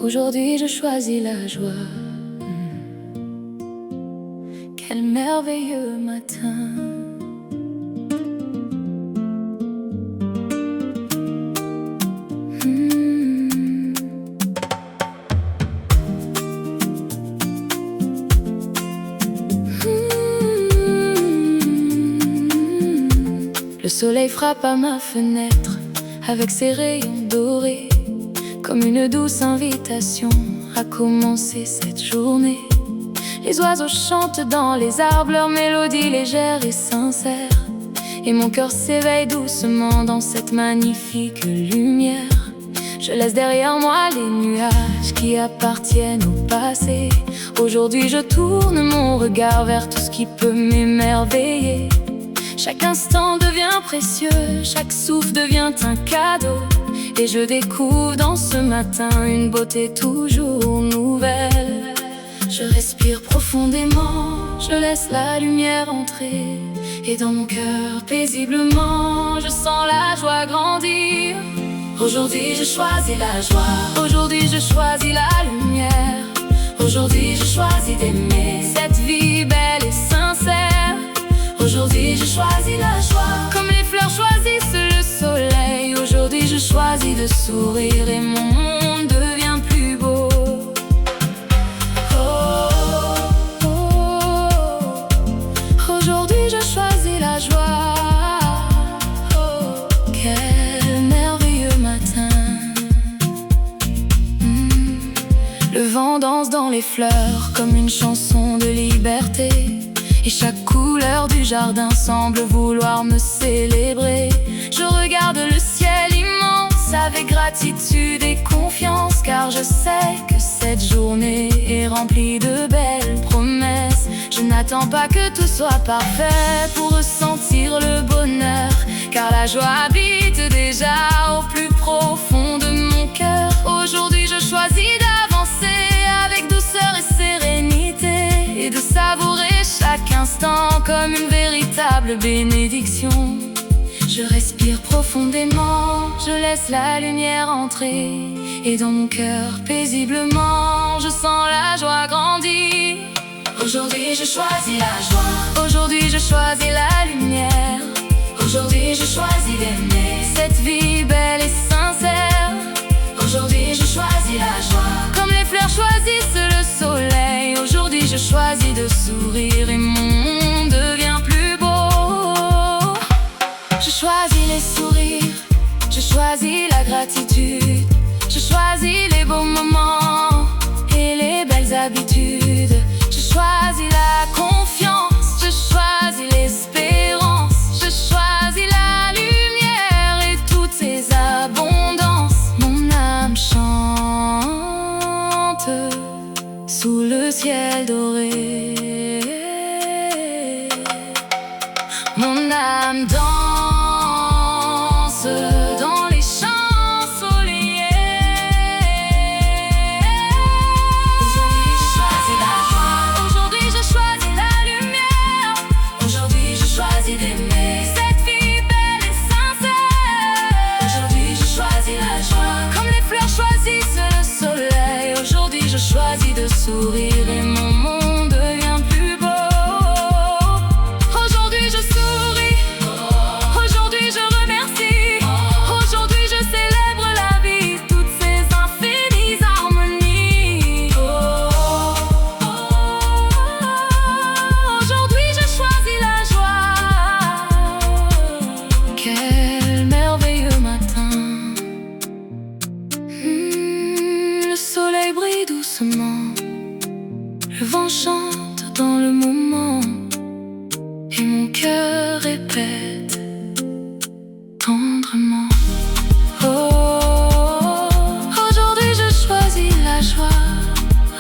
Aujourd'hui je choisis la joie. Quel merveilleux matin. Le soleil frappe à ma fenêtre avec ses rayons dorés, comme une douce invitation à commencer cette journée. Les oiseaux chantent dans les arbres, leur mélodie légère et sincère, et mon cœur s'éveille doucement dans cette magnifique lumière. Je laisse derrière moi les nuages qui appartiennent au passé. Aujourd'hui je tourne mon regard vers tout ce qui peut m'émerveiller. Chaque instant devient précieux, chaque souffle devient un cadeau, et je découvre dans ce matin une beauté toujours nouvelle. Je respire profondément, je laisse la lumière entrer, et dans mon cœur paisiblement je sens la joie grandir. Aujourd'hui je choisis la joie, aujourd'hui je choisis la lumière. Aujourd'hui je choisis d'aimer cette vie belle et sincère. Aujourd'hui je choisis la joie, comme les fleurs choisissent le soleil. Aujourd'hui je choisis de sourire et mon monde devient plus beau. Oh, oh, oh. Aujourd'hui je choisis la joie. Oh, quel merveilleux matin. Le vent danse dans les fleurs comme une chanson de liberté, et chaque couleur du jardin semble vouloir me célébrer. Je regarde le ciel immense avec gratitude et confiance, car je sais que cette journée est remplie de belles promesses. Je n'attends pas que tout soit parfait pour ressentir le bonheur, car la joie habite déjà au plus profond de mon cœur. Aujourd'hui je choisis d'avancer avec douceur et sérénité, et de savourer chaque instant comme une véritable bénédiction. Je respire profondément, je laisse la lumière entrer, et dans mon cœur paisiblement je sens la joie grandir. Aujourd'hui je choisis la joie, aujourd'hui je choisis la lumière. Aujourd'hui je choisis d'aimer cette vie belle et sincère. Aujourd'hui je choisis la joie, comme les fleurs choisissent le soleil. Aujourd'hui je choisis de sourire et mon monde devient plus beau. Je choisis les sourires, je choisis la gratitude, je choisis les beaux moments et les belles habitudes. Je choisis la confiance, je choisis l'espérance, je choisis la lumière et toutes ses abondances. Mon âme chante sous le ciel doré, mon âme danse dans les champs ensoleillés. Aujourd'hui je choisis la joie, aujourd'hui je choisis la lumière. Aujourd'hui je choisis d'aimer cette vie belle et sincère. Aujourd'hui je choisis la joie, comme les fleurs choisissent le soleil. Aujourd'hui je choisis de sourire et mon monde devient plus beau. Aujourd'hui je souris, aujourd'hui je remercie, aujourd'hui je célèbre la vie, toutes ces infinies harmonies. Aujourd'hui je choisis la joie. Quel merveilleux matin. Le soleil brille doucement, le vent chante dans le moment, et mon cœur répète tendrement. Oh, aujourd'hui je choisis la joie.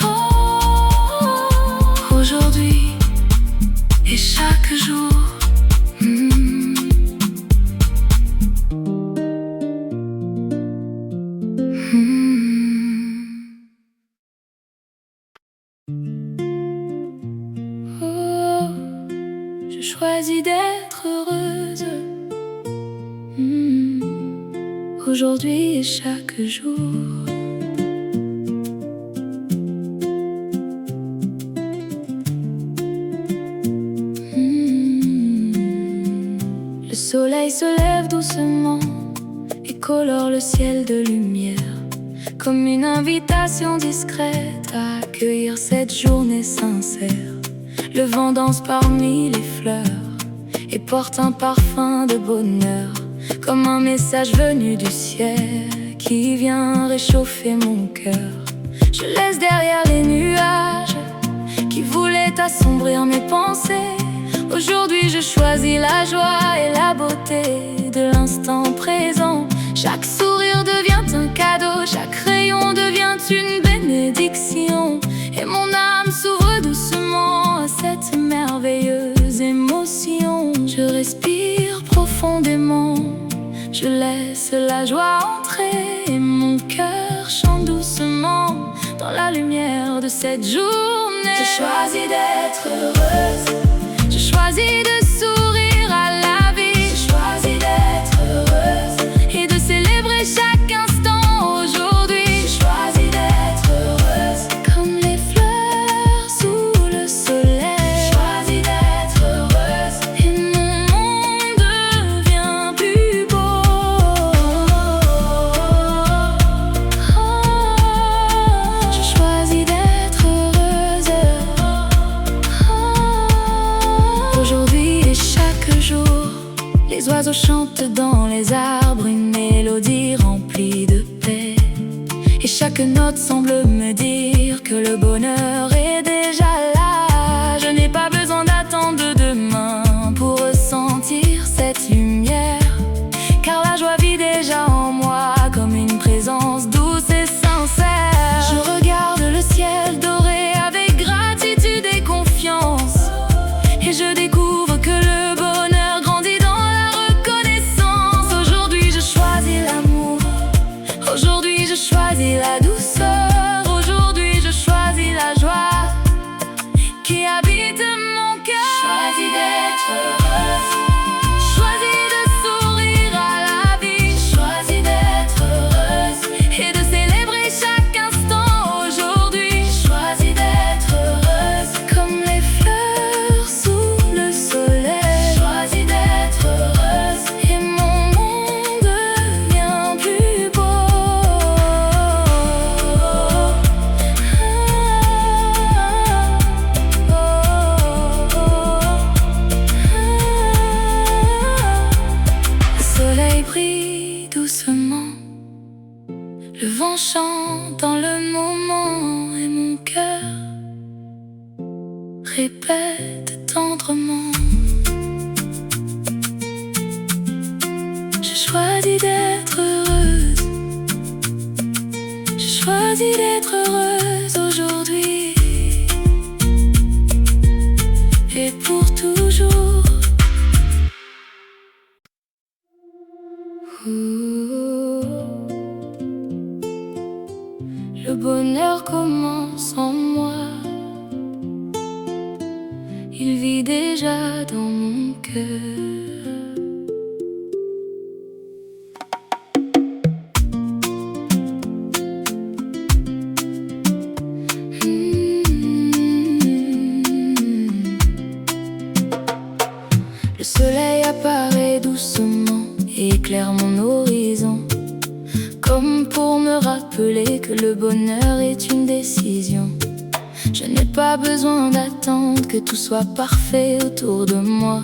Oh, aujourd'hui et chaque jour. Oh, je choisis d'être heureuse. Aujourd'hui et chaque jour. Le soleil se lève doucement et colore le ciel de lumière, comme une invitation discrète à accueillir cette journée sincère. Le vent danse parmi les fleurs et porte un parfum de bonheur, comme un message venu du ciel qui vient réchauffer mon cœur. Je laisse derrière les nuages qui voulaient assombrir mes pensées. Aujourd'hui je choisis la joie et la beauté de l'instant présent. Chaque sourire devient un cadeau, chaque rayon devient une bénédiction, et mon âme s'ouvre doucement à cette merveilleuse émotion. Je respire profondément, je laisse la joie entrer, et mon cœur chante doucement dans la lumière de cette journée. Je choisis d'être heureuse, je choisis de sourire à la vie, je choisis d'être heureuse et de célébrer chaque instant aujourd'hui. Je choisis d'être heureuse comme les fleurs sous le soleil. Je choisis d'être heureuse et mon monde devient plus beau. Je choisis d'être heureuse aujourd'hui et chaque jour. Les oiseaux chantent dans les arbres une mélodie remplie de paix, et chaque note semble me dire que le bonheur est déjà là. Je n'ai pas besoin d'attendre demain pour ressentir cette lumière, car la joie vit déjà en moi comme une présence douce et sincère. Je regarde le ciel doré avec gratitude et confiance, et je découvre que le bonheur grandit dans la reconnaissance. Aujourd'hui je choisis l'amour, aujourd'hui je choisis la douceur, aujourd'hui je choisis la joie qui habite mon cœur. Choisis d'être heureuse, choisis de sourire à la vie, choisis d'être heureuse et de célébrer chaque instant aujourd'hui. Choisis d'être heureuse comme les fleurs sous le soleil. Choisis d'être heureuse et mon monde devient plus beau. Le soleil brille doucement, le vent chante dans le moment, et mon cœur répète tendrement: je choisis d'être heureuse, je choisis d'être heureuse aujourd'hui et pour toujours. Le bonheur commence en moi, il vit déjà dans mon cœur. Le soleil apparaît doucement et éclaire mon horizon, comme pour me rappeler que le bonheur est une décision. Je n'ai pas besoin d'attendre que tout soit parfait autour de moi,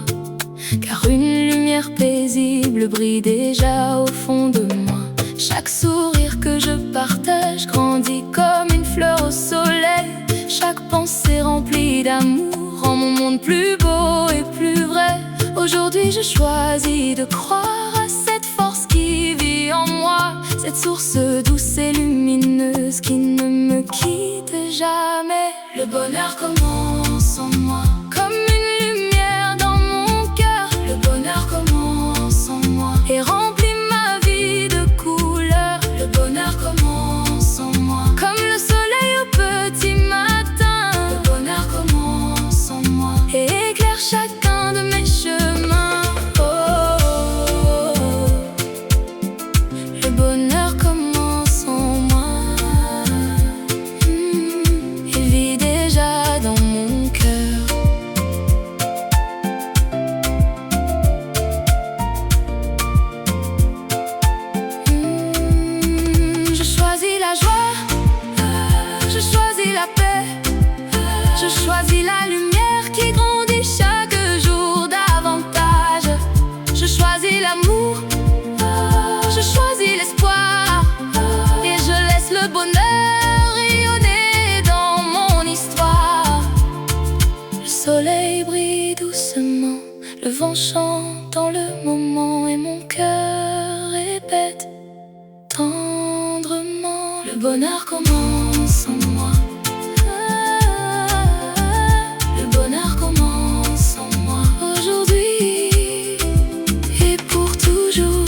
car une lumière paisible brille déjà au fond de moi. Chaque sourire que je partage grandit comme une fleur au soleil. Chaque pensée remplie d'amour rend mon monde plus beau et plus vrai. Aujourd'hui je choisis de croire à cette force qui vit en moi, cette source douce et lumineuse qui ne me quitte jamais. Le bonheur commence en moi, comme une lumière dans mon cœur. Le bonheur commence en moi et remplit ma vie de couleurs. Le bonheur commence en moi, comme le soleil au petit matin. Le bonheur commence en moi et éclaire chacun de mes chemins. Oh, oh, oh. Le bonheur commence en moi. Il vit déjà dans mon cœur. choisis l'amour, je choisis l'espoir, et je laisse le bonheur rayonner dans mon histoire. Le soleil brille doucement, le vent chante dans le moment, et mon cœur répète tendrement: le bonheur commence en moi. Le bonheur commence en moi, aujourd'hui et pour toujours.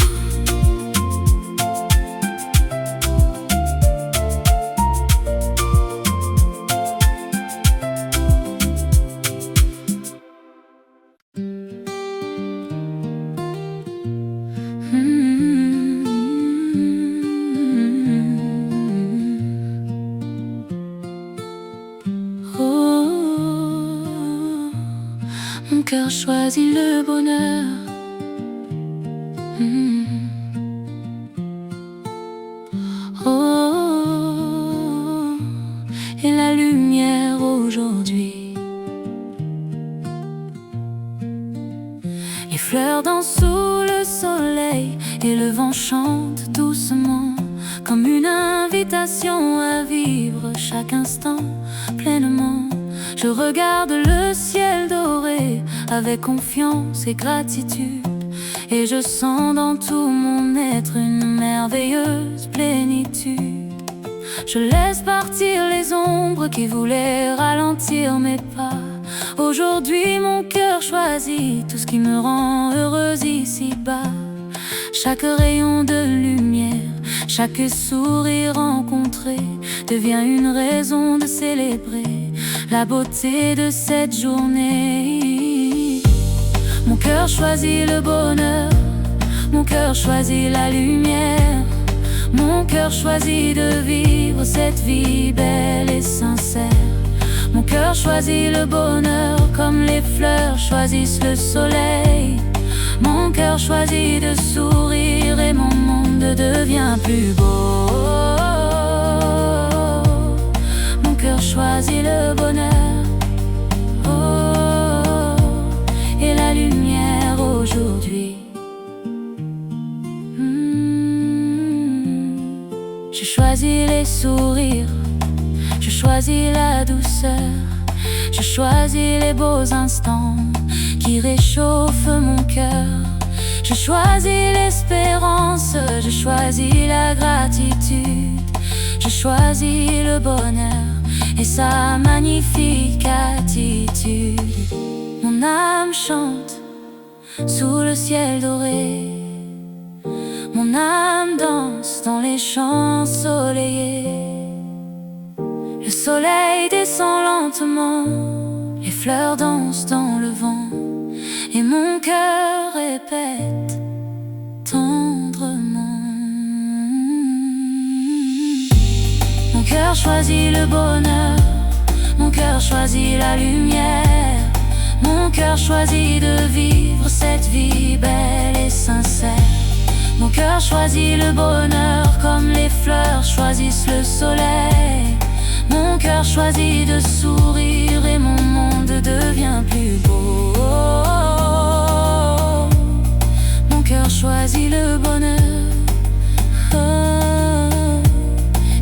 Mon cœur choisit le bonheur. Oh, et la lumière aujourd'hui. Les fleurs dansent sous le soleil, et le vent chante doucement, comme une invitation à vivre chaque instant pleinement. Je regarde le ciel doré avec confiance et gratitude, et je sens dans tout mon être une merveilleuse plénitude. Je laisse partir les ombres qui voulaient ralentir mes pas. Aujourd'hui mon cœur choisit tout ce qui me rend heureuse ici-bas. Chaque rayon de lumière, chaque sourire rencontré devient une raison de célébrer la beauté de cette journée. Mon cœur choisit le bonheur, mon cœur choisit la lumière. Mon cœur choisit de vivre cette vie belle et sincère. Mon cœur choisit le bonheur comme les fleurs choisissent le soleil. Mon cœur choisit de sourire et mon monde devient plus beau. Mon cœur choisit le bonheur, oh, et la lumière aujourd'hui. Je choisis les sourires, je choisis la douceur, je choisis les beaux instants qui réchauffent mon cœur. Je choisis l'espérance, je choisis la gratitude, je choisis le bonheur et sa magnifique attitude. Mon âme chante sous le ciel doré, mon âme danse dans les champs ensoleillés. Le soleil descend lentement, les fleurs dansent dans le vent, et mon cœur répète tendrement. Mon cœur choisit le bonheur, mon cœur choisit la lumière. Mon cœur choisit de vivre cette vie belle et sincère. Mon cœur choisit le bonheur comme les fleurs choisissent le soleil. Mon cœur choisit de sourire et mon monde devient plus beau. Mon cœur choisit le bonheur, oh,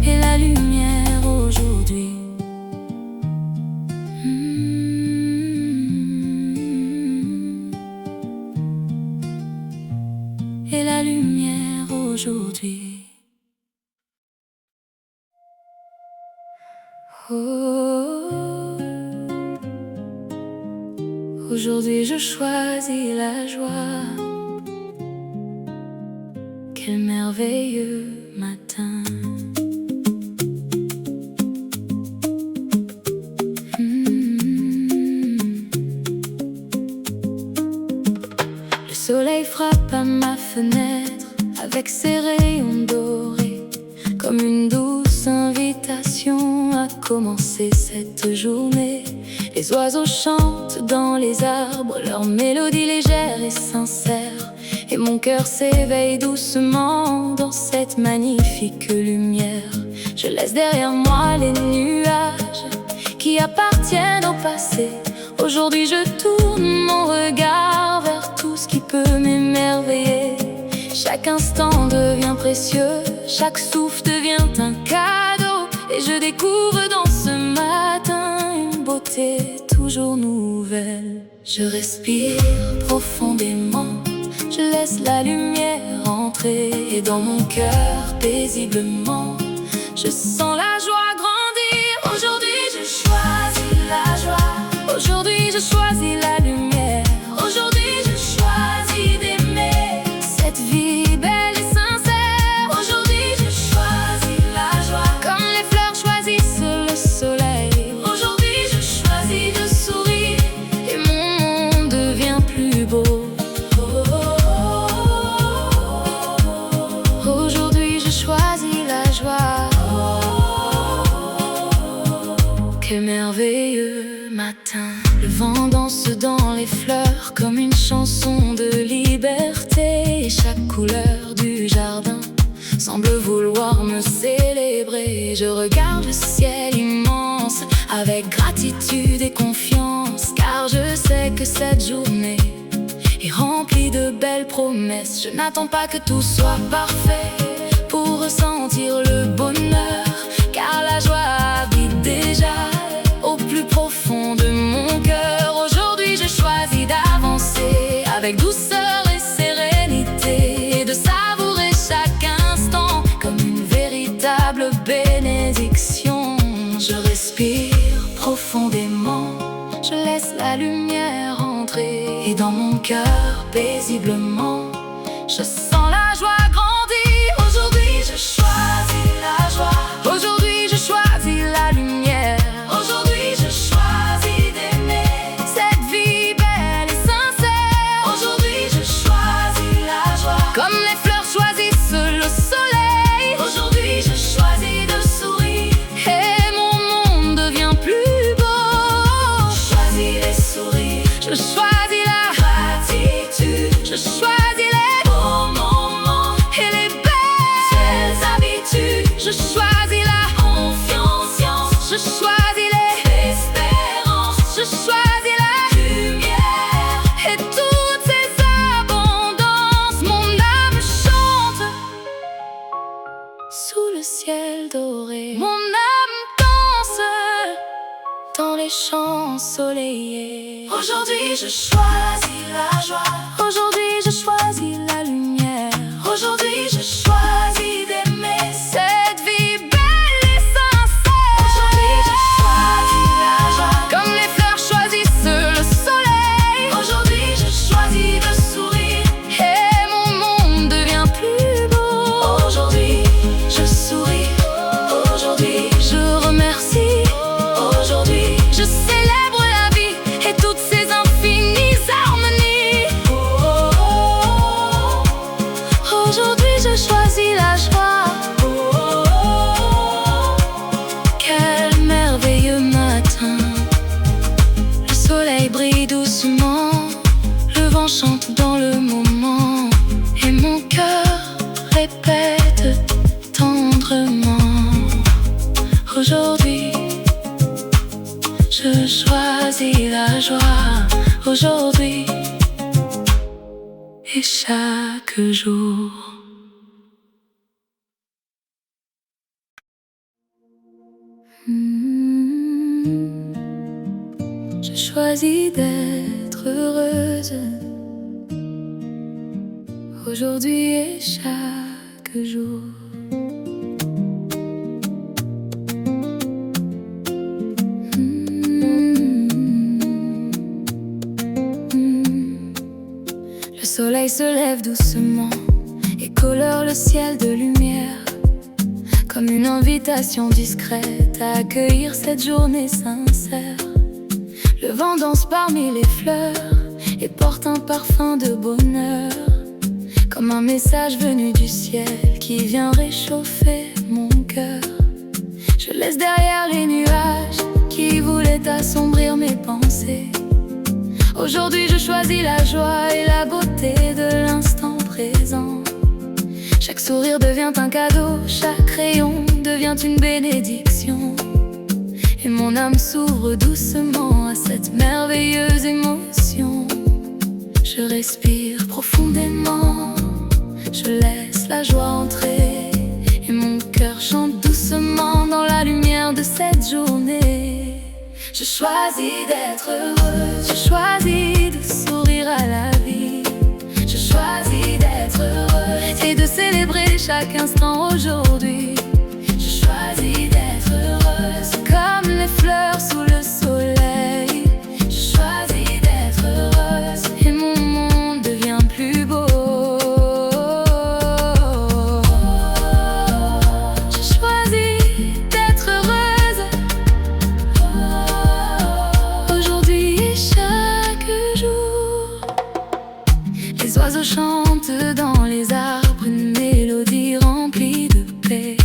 et la lumière aujourd'hui. Et la lumière aujourd'hui. Oh, aujourd'hui je choisis la joie. Quel merveilleux matin. Le soleil frappe à ma fenêtre avec ses rayons dorés, comme une douce invitation à commencer cette journée. Les oiseaux chantent dans les arbres, leur mélodie légère et sincère, et mon cœur s'éveille doucement dans cette magnifique lumière. Je laisse derrière moi les nuages qui appartiennent au passé. Aujourd'hui je tourne mon regard vers tout ce qui peut m'émerveiller. précieux, chaque souffle devient un cadeau. Et je découvre dans ce matin une beauté toujours nouvelle. Je respire profondément, je laisse la lumière entrer. Et dans mon cœur paisiblement, je sens la joie grandir. Aujourd'hui je choisis la joie, aujourd'hui je choisis la lumière. Aujourd'hui je choisis d'aimer cette vie belle et sincère. Aujourd'hui je choisis la joie, comme les fleurs choisissent le soleil. Aujourd'hui je choisis de sourire et mon monde devient plus beau. Aujourd'hui je choisis la joie. Quel merveilleux matin. Le vent danse dans les fleurs comme une chanson de liberté. Et chaque couleur du jardin semble vouloir me célébrer. Je regarde le ciel immense avec gratitude et confiance, car je sais que cette journée est remplie de belles promesses. Je n'attends pas que tout soit parfait pour ressentir le bonheur, car la joie habite déjà au plus profond de mon cœur. Aujourd'hui je choisis d'avancer avec douceur et sérénité, et de savourer chaque instant comme une véritable bénédiction. Je respire profondément, je laisse la lumière entrer. Et dans mon cœur paisiblement, je sens la joie grandir. Aujourd'hui je choisis la joie, aujourd'hui je choisis la lumière. Aujourd'hui je choisis d'aimer cette vie belle et sincère. Aujourd'hui je choisis la joie, comme les fleurs choisissent le soleil. Aujourd'hui je choisis de sourire et mon monde devient plus beau. Je choisis les sourires, je choisis la gratitude, je choisis les beaux moments et les belles habitudes. Je choisis la confiance, je choisis l'espérance, je choisis la lumière et toutes ces abondances. Mon âme chante sous le ciel doré, mon âme danse dans les champs ensoleillés. Aujourd'hui je choisis la joie, aujourd'hui je choisis la lumière. Aujourd'hui je choisis d'aimer cette vie belle et sincère. Aujourd'hui je choisis la joie, comme les fleurs choisissent le soleil. Aujourd'hui je choisis de sourire et mon monde devient plus beau. Aujourd'hui je souris, aujourd'hui je remercie. Aujourd'hui je célèbre la vie et toutes ses infinies harmonies. Aujourd'hui je choisis la joie. Quel merveilleux matin. Le soleil brille doucement, le vent chante dans le moment, et mon cœur répète tendrement. Aujourd'hui je choisis la joie. Aujourd'hui et chaque jour. Je choisis d'être heureuse aujourd'hui et chaque jour. Le soleil se lève doucement et colore le ciel de lumière, comme une invitation discrète à accueillir cette journée sincère. Le vent danse parmi les fleurs et porte un parfum de bonheur, comme un message venu du ciel qui vient réchauffer mon cœur. Je laisse derrière les nuages qui voulaient assombrir mes pensées. Aujourd'hui je choisis la joie et la beauté de l'instant présent. Chaque sourire devient un cadeau, chaque rayon devient une bénédiction, et mon âme s'ouvre doucement à cette merveilleuse émotion. Je respire profondément, je laisse la joie entrer. Je choisis d'être heureuse. Je choisis de sourire à la vie. Je choisis d'être heureuse et de célébrer chaque instant aujourd'hui. Je choisis d'être heureuse comme les fleurs sous le soleil. Je choisis d'être heureuse et mon monde devient plus beau. Je choisis d'être heureuse aujourd'hui et chaque jour. Les oiseaux chantent dans les arbres, une mélodie remplie de paix.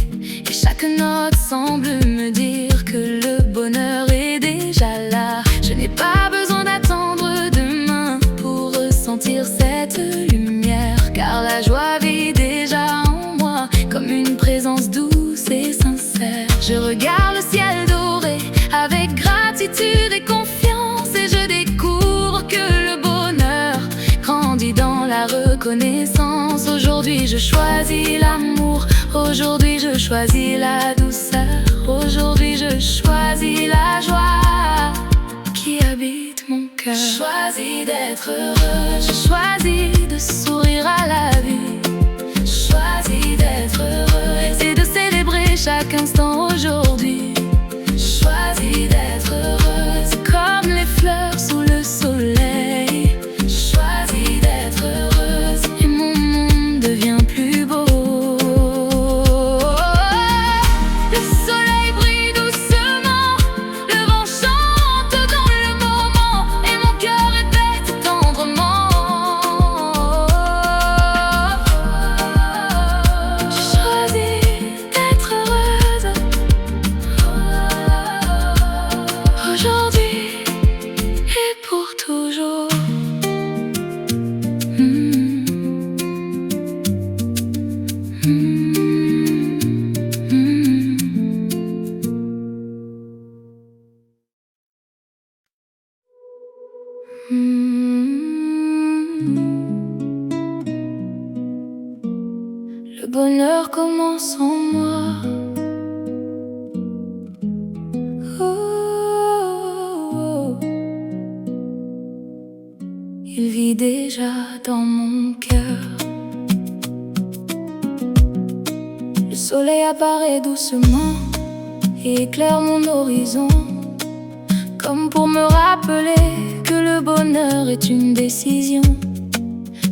Et chaque note semble me dire que le bonheur est déjà là. Je n'ai pas besoin d'attendre demain pour ressentir cette lumière, car la joie vit déjà en moi comme une présence douce et sincère. Je regarde le ciel doré avec gratitude et confiance, et je découvre que le bonheur grandit dans la reconnaissance. Aujourd'hui je choisis l'amour, aujourd'hui je choisis la douceur, aujourd'hui je choisis la joie qui habite mon cœur. Je choisis d'être heureuse, je choisis de sourire à la vie. Je choisis d'être heureuse et de célébrer chaque instant aujourd'hui. Je choisis d'être heureuse comme les fleurs sous le soleil. Je choisis d'être heureuse et mon monde devient plus beau. Le soleil brille doucement, le vent chante dans le moment, et mon cœur répète tendrement. Je choisis d'être heureuse aujourd'hui et pour toujours. Le bonheur commence en moi. Oh, il vit déjà dans mon cœur. Le soleil apparaît doucement et éclaire mon horizon, comme pour me rappeler que le bonheur est une décision.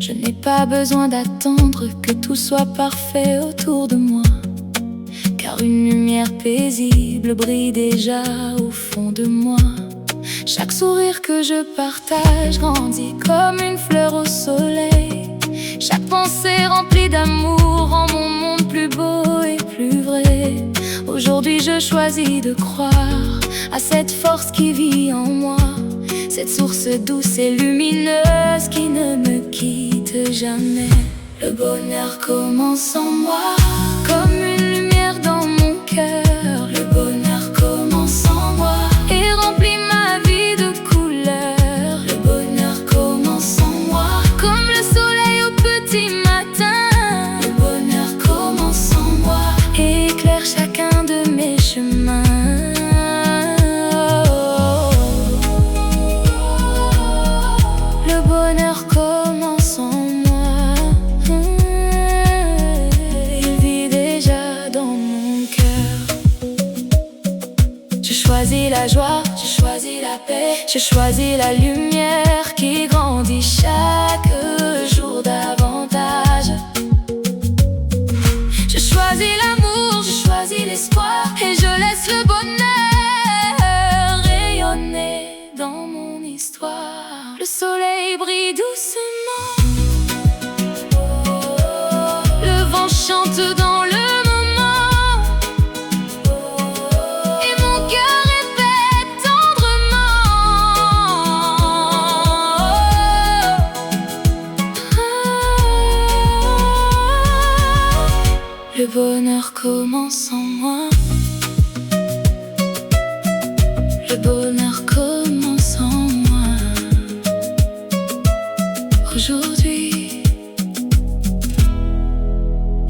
Je n'ai pas besoin d'attendre que tout soit parfait autour de moi, car une lumière paisible brille déjà au fond de moi. Chaque sourire que je partage grandit comme une fleur au soleil. Chaque pensée remplie d'amour rend mon monde plus beau et plus vrai. Aujourd'hui je choisis de croire à cette force qui vit en moi, cette source douce et lumineuse qui ne me quitte jamais. Le bonheur commence en moi, comme une lumière dans mon cœur. Le bonheur commence en moi et remplit ma vie de couleurs. Le bonheur commence en moi, comme le soleil au petit matin. Le bonheur commence en moi et éclaire chacun de mes chemins. Le bonheur commence en moi, il vit déjà dans mon cœur. Je choisis la joie, je choisis la paix, je choisis la lumière qui grandit chaque jour davantage. Je choisis l'amour, je choisis l'espoir, et je laisse le bonheur rayonner dans mon histoire. Le soleil brille doucement, le vent chante dans le moment, et mon cœur répète tendrement. Le bonheur commence en moi. Le bonheur commence en moi aujourd'hui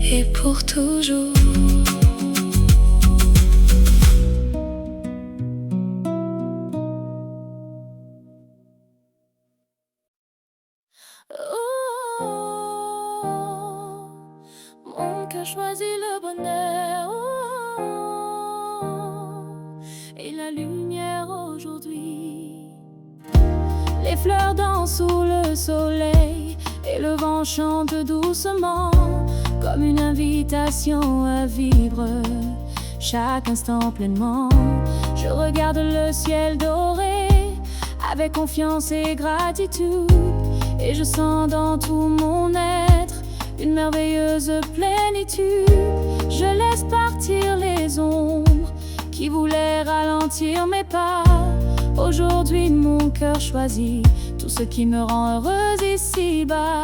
et pour toujours. cœur choisit le bonheur, et la lumière aujourd'hui. Les fleurs dansent sous le soleil et le vent chante doucement, comme une invitation à vivre chaque instant pleinement. Je regarde le ciel doré avec confiance et gratitude, et je sens dans tout mon être une merveilleuse plénitude. Je laisse partir les ombres qui voulaient ralentir mes pas. Aujourd'hui mon cœur choisit tout ce qui me rend heureuse ici-bas.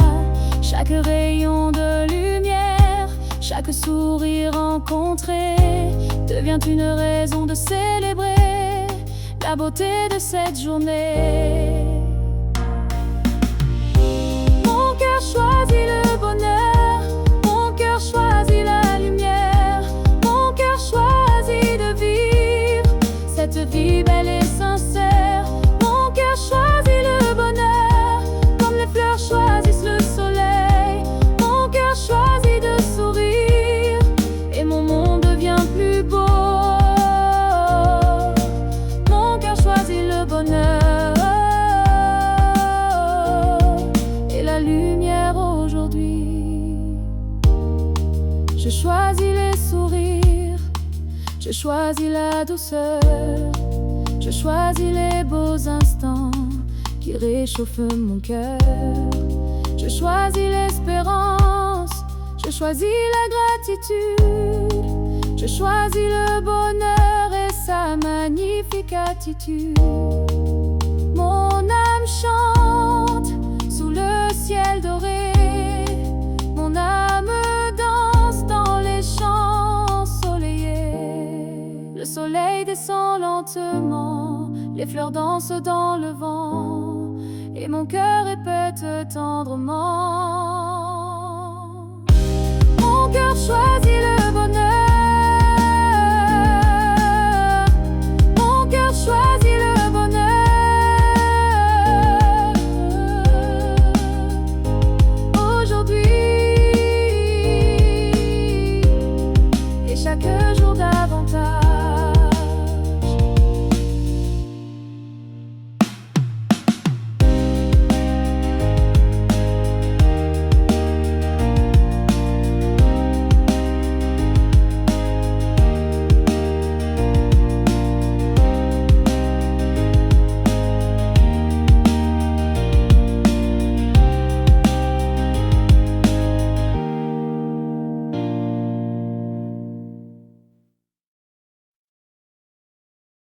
Chaque rayon de lumière, chaque sourire rencontré devient une raison de célébrer la beauté de cette journée. Mon cœur choisit le bonheur, mon cœur choisit la lumière, mon cœur choisit de vivre cette vie belle et sincère. Mon cœur choisit le bonheur, comme les fleurs choisissent le soleil. Mon cœur choisit de sourire, et mon monde devient plus beau. Mon cœur choisit le bonheur et la lumière aujourd'hui. Je choisis les sourires, je choisis la douceur, je choisis les beaux instants qui réchauffent mon cœur. Je choisis l'espérance, je choisis la gratitude, je choisis le bonheur et sa magnifique attitude. Mon âme chante sous le ciel doré, mon âme danse dans les champs ensoleillés. Le soleil descend lentement, les fleurs dansent dans le vent, et mon cœur répète tendrement: